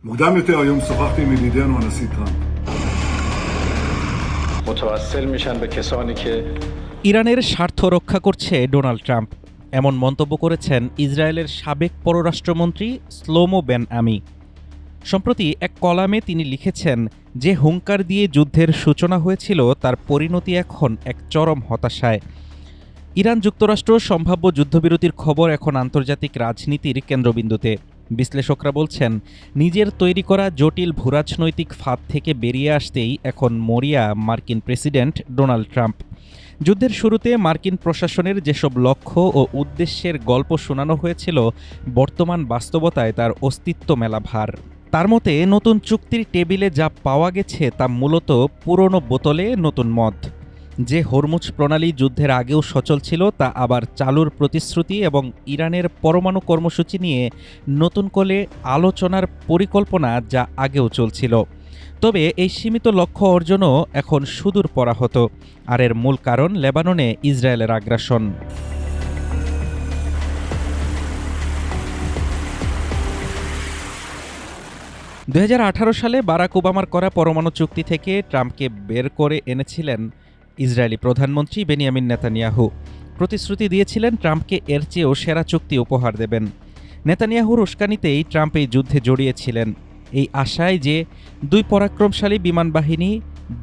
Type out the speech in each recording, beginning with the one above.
מוקדם יותר היום שוחחתי עם ידידנו הנשיא טראמפ. متوسل میشن به کسانی که ইরানের স্বার্থ রক্ষা করছে ডোনাল্ড ট্রাম্প এমন মন্তব্য করেছেন ইসরায়েলের সাবেক পররাষ্ট্রমন্ত্রী শ্লোমো বেন আমি। সম্প্রতি এক কলামে তিনি লিখেছেন যে হুঙ্কার দিয়ে যুদ্ধের সূচনা হয়েছিল তার পরিণতি এখন এক চরম হতাশায়। ইরান যুক্তরাষ্ট্র সম্ভাব্য যুদ্ধবিরতির খবর এখন আন্তর্জাতিক রাজনীতির কেন্দ্রবিন্দুতে। বিশ্লেষকরা বলছেন নিজের তৈরি করা জটিল ভূরাজনৈতিক ফাঁদ থেকে বেরিয়ে আসতেই এখন মরিয়া মার্কিন প্রেসিডেন্ট ডোনাল্ড ট্রাম্প। যুদ্ধের শুরুতে মার্কিন প্রশাসনের যেসব লক্ষ্য ও উদ্দেশ্যের গল্প শোনানো হয়েছিল বর্তমান বাস্তবতায় তার অস্তিত্ব মেলা ভার। তার মতে নতুন চুক্তির টেবিলে যা পাওয়া গেছে তা মূলত পুরনো বোতলে নতুন মদ। যে হরমুজ প্রণালী যুদ্ধের আগেও সচল ছিল তা আবার চালুর প্রতিশ্রুতি এবং ইরানের পরমাণু কর্মসূচি নিয়ে নতুন করে আলোচনার পরিকল্পনা যা আগেও চলছিল। তবে এই সীমিত লক্ষ্য অর্জনও এখন সুদূর পরাহত, আর এর মূল কারণ লেবাননে ইসরায়েলের আগ্রাসন। দুই সালে বারাক ওবামার করা পরমাণু চুক্তি থেকে ট্রাম্পকে বের করে এনেছিলেন ইসরায়েলি প্রধানমন্ত্রী বেনিয়ামিন নেতানিয়াহু। প্রতিশ্রুতি দিয়েছিলেন ট্রাম্পকে এর চেয়েও সেরা চুক্তি উপহার দেবেন। নেতানিয়াহুর উস্কানিতেই ট্রাম্প এই যুদ্ধে জড়িয়েছিলেন, এই আশায় যে দুই পরাক্রমশালী বিমান বাহিনী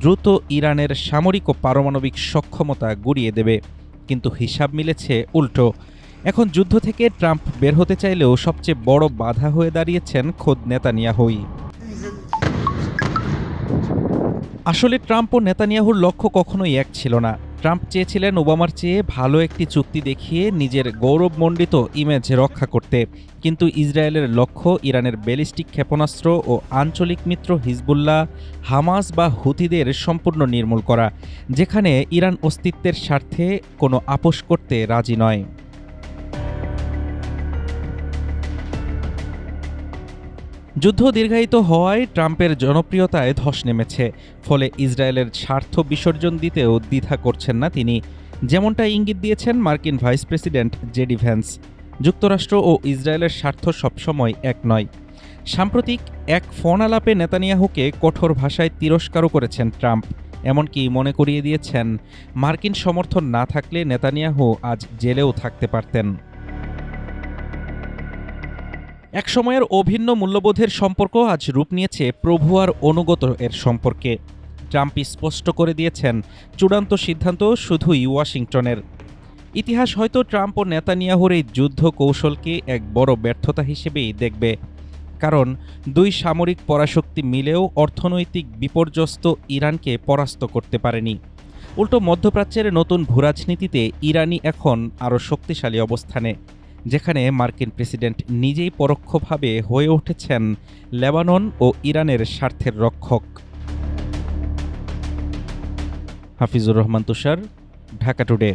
দ্রুত ইরানের সামরিক ও পারমাণবিক সক্ষমতা গুড়িয়ে দেবে। কিন্তু হিসাব মিলেছে উল্টো। এখন যুদ্ধ থেকে ট্রাম্প বের হতে চাইলেও সবচেয়ে বড় বাধা হয়ে দাঁড়িয়েছেন খোদ নেতানিয়াহুই। আসলে ট্রাম্প ও নেতানিয়াহুর লক্ষ্য কখনোই এক ছিল না। ট্রাম্প চেয়েছিলেন ওবামার চেয়ে ভালো একটি চুক্তি দেখিয়ে নিজের গৌরবমণ্ডিত ইমেজ রক্ষা করতে, কিন্তু ইসরায়েলের লক্ষ্য ইরানের ব্যালিস্টিক ক্ষেপণাস্ত্র ও আঞ্চলিক মিত্র হিজবুল্লাহ, হামাস বা হুথিদের সম্পূর্ণ নির্মূল করা, যেখানে ইরান অস্তিত্বের স্বার্থে কোনো আপোস করতে রাজি নয়। যুদ্ধ দীর্ঘায়িত হওয়ায় ট্রাম্পের জনপ্রিয়তায় ধস নেমেছে, ফলে ইসরায়েলের স্বার্থ বিসর্জন দিতেও দ্বিধা করছেন না তিনি, যেমনটা ইঙ্গিত দিয়েছেন মার্কিন ভাইস প্রেসিডেন্ট জেডি ভ্যান্স। যুক্তরাষ্ট্র ও ইসরায়েলের স্বার্থ সবসময় এক নয়। সাম্প্রতিক এক ফোন আলাপে নেতানিয়াহুকে কঠোর ভাষায় তিরস্কারও করেছেন ট্রাম্প, এমনকি মনে করিয়ে দিয়েছেন মার্কিন সমর্থন না থাকলে নেতানিয়াহু আজ জেলেও থাকতে পারতেন। এক সময়ের অভিন্ন মূল্যবোধের সম্পর্ক আজ রূপ নিয়েছে প্রভু আর অনুগত এর সম্পর্কে। ট্রাম্প স্পষ্ট করে দিয়েছেন চূড়ান্ত সিদ্ধান্ত শুধুই ওয়াশিংটনের। ইতিহাস হয়তো ট্রাম্প ও নেতানিয়াহুর এই যুদ্ধ কৌশলকে এক বড় ব্যর্থতা হিসেবেই দেখবে, কারণ দুই সামরিক পরাশক্তি মিলেও অর্থনৈতিক বিপর্যস্ত ইরানকে পরাস্ত করতে পারেনি। উল্টো মধ্যপ্রাচ্যের নতুন ভূরাজনীতিতে ইরানই এখন আরও শক্তিশালী অবস্থানে, যেখানে মার্কিন প্রেসিডেন্ট নিজেই পরোক্ষভাবে হয়ে উঠেছেন লেবানন ও ইরানের স্বার্থের রক্ষক। হাফিজুর রহমান তুষার, ঢাকা টুডে।